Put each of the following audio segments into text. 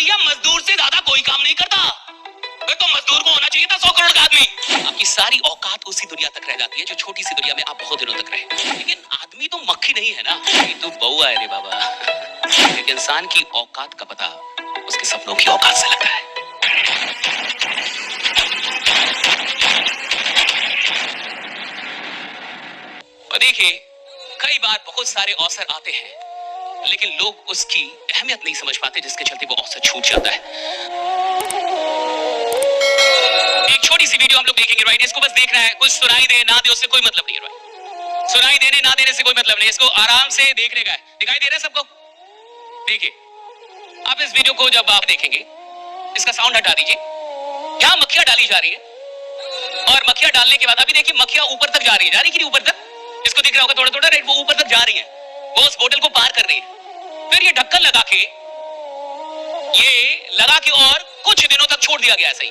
भैया मजदूर से ज्यादा कोई काम नहीं करता, फिर तो मजदूर को होना चाहिए था 100 करोड़ का आदमी। आपकी सारी औकात उसी दुनिया तक रह जाती है जो छोटी सी दुनिया में आप बहुत दिनों तक रहे। लेकिन आदमी तो मक्खी नहीं है ना, ये तो बउआ है रे बाबा। एक इंसान की औकात का पता उसके सपनों की औकात से लगता है। और देखिए, कई बार बहुत सारे अवसर आते हैं लेकिन लोग उसकी अहमियत नहीं समझ पाते, जिसके चलते वो अवसर छूट जाता है। एक छोटी सी वीडियो हम लोग देखेंगे, राइट? इसको बस देखना है, कुछ सुनाई दे ना दे उससे कोई मतलब नहीं है, राइट? सुनाई देने ना देने से कोई मतलब नहीं, इसको आराम से देखने का है। दिखाई दे रहा है सबको? देखिए, आप इस वीडियो को जब आप देखेंगे, इसका साउंड हटा दीजिए। यहाँ मक्खियां डाली जा रही है और मक्खियां डालने के बाद अभी देखिए मक्खियां ऊपर तक जा रही है, जा रही कि नहीं ऊपर तक? इसको दिख रहा होगा थोड़ा थोड़ा, राइट? वो ऊपर तक जा रही है, वो उस बोतल को पार कर रही है। फिर ये ढक्कन लगा के और कुछ दिनों तक छोड़ दिया गया ऐसे ही,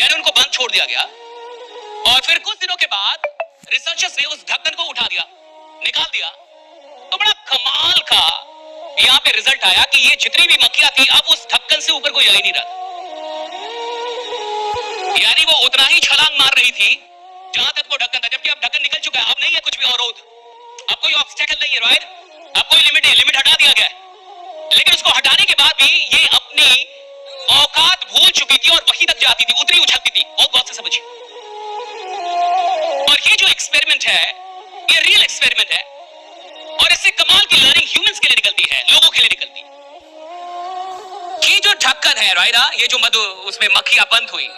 यानी उनको बंद छोड़ दिया गया। और फिर कुछ दिनों के बाद रिसर्चर्स ने उस ढक्कन को उठा दिया, निकाल दिया, तो बड़ा कमाल का यहाँ पे रिजल्ट आया कि ये जितनी भी मक्खियां थी अब उस ढक्कन से ऊपर कोई जा ही नहीं रहा, यानी वो उतना ही छलांग मार रही थी जहां तक वो ढक्कन था, जबकि अब ढक्कन निकल चुका है, अब नहीं है कुछ भी अवरोध, अब कोई ऑब्स्टेकल नहीं है, राइट? अब कोई लिमिट है, लिमिट हटा दिया गया है। लेकिन उसको हटाने के बाद भी ये अपनी औकात भूल चुकी थी और वहीं तक जाती थी, उतरी उछलती थी। बहुत से समझिए। और ये जो एक्सपेरिमेंट है, ये रियल एक्सपेरिमेंट है और इससे कमाल की लर्निंग ह्यूमंस के लिए निकलती है, लोगों के लिए निकलती है। ये जो ढक्कन है, राइट? ये जो मधु उसमें मक्खियां बंद हुई,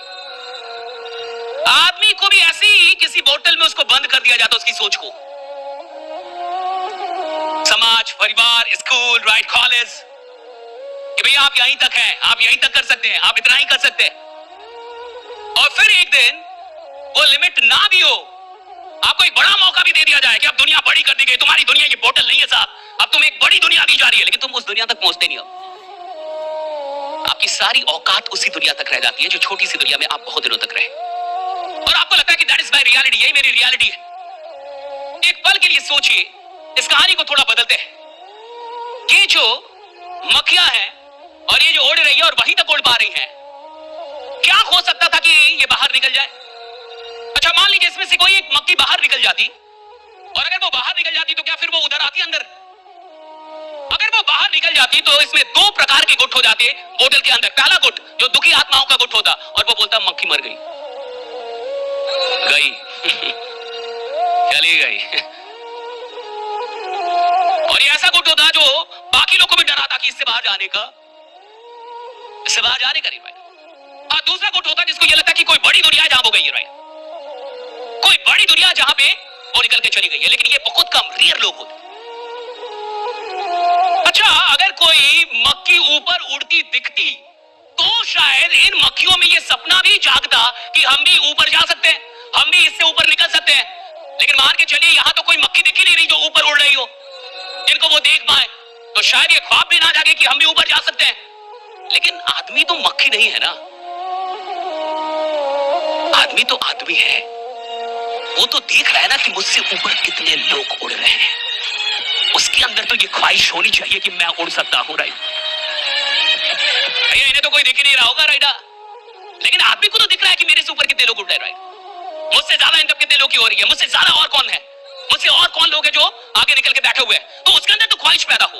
आदमी को भी ऐसे ही किसी बोतल में उसको बंद कर दिया जाता, उसकी सोच को। समाज, परिवार, स्कूल, राइट, कॉलेज, कि भैया आप यहीं तक हैं, आप यहीं तक कर सकते हैं, आप इतना ही कर सकते हैं। और फिर एक दिन वो लिमिट ना भी हो, आपको एक बड़ा मौका भी दे दिया जाए कि अब दुनिया बड़ी कर दी गई, तुम्हारी दुनिया ये बोतल नहीं है साहब, अब तुम्हें एक बड़ी दुनिया दी जा रही है, लेकिन तुम उस दुनिया तक पहुंचते नहीं हो। आपकी सारी औकात उसी दुनिया तक रह जाती है जो छोटी सी दुनिया में आप बहुत दिनों तक रहे, और आपको लगता है कि दैट इज माय रियलिटी, यही मेरी रियलिटी है। एक पल के लिए सोचिए, इस कहानी को थोड़ा बदलते हैं। ये जो मक्खियां हैं और ये जो उड़ रही है और वहीं तक उड़ पा रही हैं, क्या हो सकता था कि ये बाहर निकल जाए? अच्छा, मान लीजिए इसमें से कोई एक मक्खी बाहर निकल जाती, और अगर वो बाहर निकल जाती तो क्या फिर वो उधर आती अंदर? अगर वो बाहर निकल जाती तो इसमें दो प्रकार के गुट हो जाते बोतल के अंदर। पहला गुट जो दुखी आत्माओं का गुट होता, और वो बोलता मक्खी मर गई, चली गई। और ये ऐसा गुट होता जो बाकी लोगों को भी डराता कि इससे बाहर जाने का, इससे बाहर जाने का नहीं, राइट? और दूसरा गुट होता जिसको ये लगता कि कोई बड़ी दुनिया जहां वो गई है, राइट? कोई बड़ी दुनिया जहां पे वो निकल के चली गई है, लेकिन ये बहुत कम रेयर लोग होते। अच्छा, अगर कोई मक्खी ऊपर उड़ती दिखती तो शायद इन मक्खियों में ये सपना भी जागता कि हम भी ऊपर जा सकते हैं, हम भी इससे ऊपर निकल सकते हैं। लेकिन मान के चलिए यहां तो कोई मक्खी दिख ही नहीं रही जो ऊपर उड़ रही हो, जिनको वो देख पाए, तो शायद ये ख्वाब भी ना जागे कि हम भी ऊपर जा सकते हैं। लेकिन आदमी तो मक्खी नहीं है ना, आदमी तो आदमी है। वो तो देख रहा है ना कि मुझसे ऊपर कितने लोग उड़ रहे हैं, उसके अंदर तो ये ख्वाहिश होनी चाहिए कि मैं उड़ सकता हूं, राइट? भैया इन्हें तो कोई देख ही नहीं रहा होगा, राइट? लेकिन आदमी को तो दिख रहा है कि मेरे से ऊपर कितने लोग उड़ रहे हैं, राइट? मुझसे ज्यादा इनकम कितने लोग की हो रही है, मुझसे ज्यादा और कौन है, मुझसे और कौन लोग हैं जो आगे निकल के बैठे हुए हैं, तो उसके अंदर तो ख्वाहिश पैदा हो।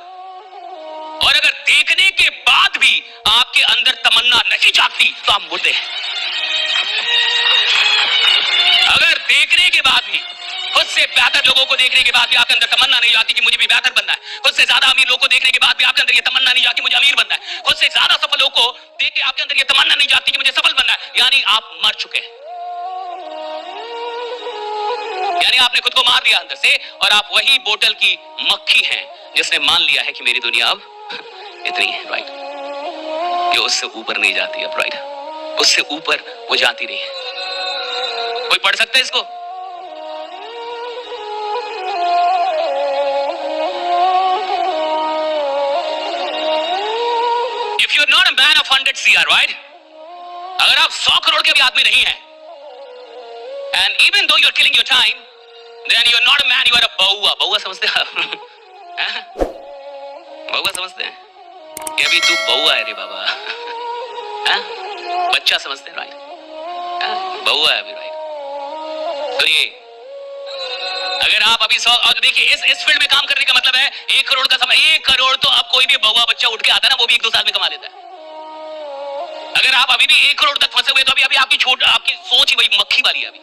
और अगर देखने के बाद भी आपके अंदर तमन्ना नहीं जागती तो आप मुर्दे हैं। अगर देखने के बाद भी, खुद से बेहतर लोगों को देखने के बाद भी आपके अंदर तमन्ना नहीं जाती कि मुझे भी बेहतर बनना है, खुद से ज्यादा अमीर लोगों को देखने के बाद भी आपके अंदर ये तमन्ना नहीं जाती मुझे अमीर बनना है, खुद से ज्यादा सफल लोगों को देख के आपके अंदर ये तमन्ना नहीं जाती कि मुझे सफल बनना है, यानी आप मर चुके हैं, यानी आपने खुद को मार दिया अंदर से, और आप वही बोतल की मक्खी हैं जिसने मान लिया है कि मेरी दुनिया अब इतनी है, राइट? ये उससे ऊपर नहीं जाती अब, राइट? उससे ऊपर वो जाती नहीं है। कोई पढ़ सकता है इसको? If you're not a man of 100 CR, right? अगर आप 100 करोड़ के भी आदमी नहीं हैं, and even though you're killing your time, then you're not a man, you are a बउआ। बउआ समझते हैं? बउआ समझते हैं? कि अभी तू बउआ है रे बाबा। बच्चा समझते हैं राइट, बउआ है अभी राइट। तो ये अगर आप अभी 100 और देखिए इस फील्ड में काम करने का मतलब है 1 करोड़ का समय, 1 करोड़ तो अब कोई भी बउआ बच्चा उठ के आता है ना, वो भी 1-2 साल में कमा लेता है। अगर आप अभी भी 1 करोड़ तक फंसे हुए तो अभी आपकी सोच ही वही मक्खी वाली है। अभी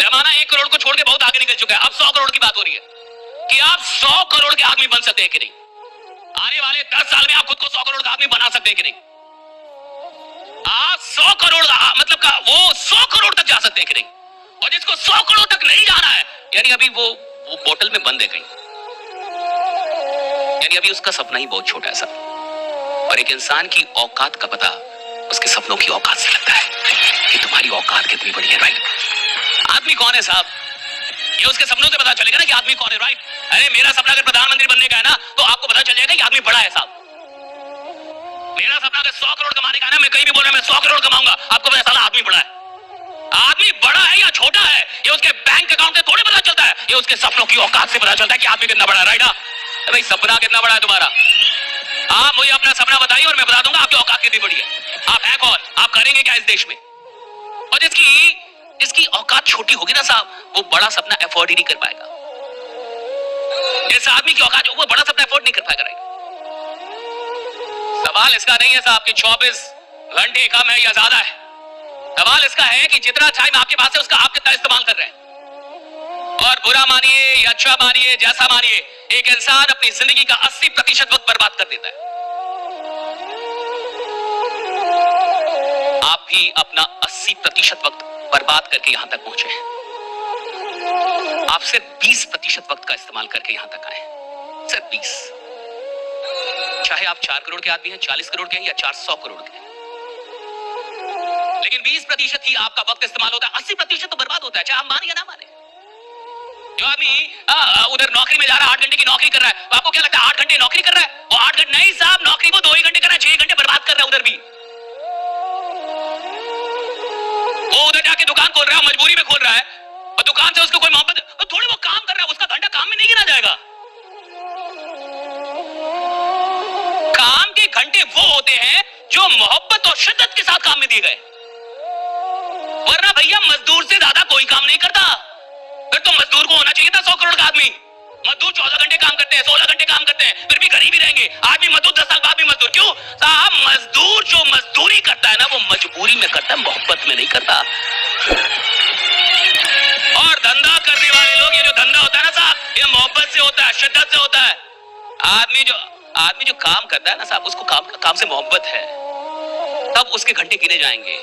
जमाना 1 करोड़ को छोड़ के बहुत आगे निकल चुका है। अब 100 करोड़ की बात हो रही है कि आप 100 करोड़ के आदमी बन सकते हैं कि नहीं। आने वाले 10 साल में आप खुद को 100 करोड़ का आदमी बना सकते हैं कि नहीं। आप 100 करोड़ मतलब का वो 100 करोड़ तक जा सकते हैं कि नहीं। और जिसको 100 करोड़ तक नहीं जाना है, यानी अभी वो बोतल में बंद है कहीं, यानी अभी उसका सपना ही बहुत छोटा है सब। और एक इंसान की औकात का पता उसके सपनों की औकात से लगता है कि तुम्हारी औकात कितनी बड़ी है राइट। आदमी कौन है साहब, ये उसके सपनों से पता चलेगा ना कि आदमी कौन है राइट। अरे मेरा सपना अगर प्रधानमंत्री बनने का है ना, तो आपको पता चल जाएगा कि आदमी बड़ा है साहब। मेरा सपना अगर 100 करोड़ कमाने का है ना, मैं कहीं भी बोल रहा मैं 100 करोड़ कमाऊंगा, आपको पता चला आदमी बड़ा है। आदमी बड़ा है या छोटा है ये उसके बैंक अकाउंट से थोड़ी पता चलता है, ये उसके सपनों की औकात से पता चलता है कि आदमी कितना बड़ा है राइट। भाई सपना कितना बड़ा है तुम्हारा, आप मुझे अपना सपना बताइए और मैं बता दूंगा आपकी औकात कितनी बड़ी है। आप है कौन, आप करेंगे क्या इस देश में। और जिसकी औकात छोटी होगी ना साहब, वो बड़ा सपना अफोर्ड ही नहीं कर पाएगा। जिस आदमी की औकात वो बड़ा सपना अफोर्ड नहीं कर पाएगा राइट। सवाल इसका नहीं है साहब कि 24 घंटे कम है या ज्यादा है। सवाल इसका है कि जितना टाइम आपके पास है उसका आप कितना इस्तेमाल कर रहे हैं। और बुरा मानिए या अच्छा मानिए, जैसा मानिए, एक इंसान अपनी जिंदगी का 80% वक्त बर्बाद कर देता है। आप भी अपना 80% वक्त बर्बाद करके यहां तक पहुंचे हैं। आप सिर्फ 20% वक्त का इस्तेमाल करके यहां तक आए, सिर्फ 20। चाहे आप 4 करोड़ के आदमी हैं, 40 करोड़ के हैं या 400 करोड़ के हैं, लेकिन 20% ही आपका वक्त इस्तेमाल होता है। 80% तो बर्बाद होता है, चाहे हम माने या ना माने। जो आदमी उधर नौकरी में जा रहा है, 8 घंटे की नौकरी कर रहा है, तो आपको क्या लगता है 8 घंटे नौकरी कर रहा है? वो 8 घंटे नहीं साहब, नौकरी वो 2 ही घंटे कर रहा है, 6 घंटे बर्बाद कर रहा है उधर भी। वो उधर जाके दुकान खोल रहा है, मजबूरी में खोल रहा है, और दुकान से उसको कोई मोहब्बत, तो थोड़ी वो काम कर रहा है, उसका घंटा काम में नहीं गिना जाएगा। काम के घंटे वो होते हैं जो मोहब्बत और शिद्दत के साथ काम में दिए गए, वरना भैया मजदूर से ज्यादा कोई काम नहीं करता। फिर तो मजदूर को होना चाहिए था 100 करोड़ का आदमी। मजदूर 14 घंटे काम करते हैं, 16 घंटे काम करते हैं, फिर भी गरीब ही रहेंगे। आज भी मजदूर, 10 साल बाद भी मजदूर। क्यों साहब? मजदूर जो मजदूरी करता है ना, वो मजबूरी में करता है, मोहब्बत में नहीं करता। और धंधा करने वाले लोग, ये जो धंधा होता है ना साहब, ये मोहब्बत से होता है, शिद्दत से होता है। आदमी जो काम करता है ना साहब, उसको काम से मोहब्बत है, तब उसके घंटे गिने जाएंगे।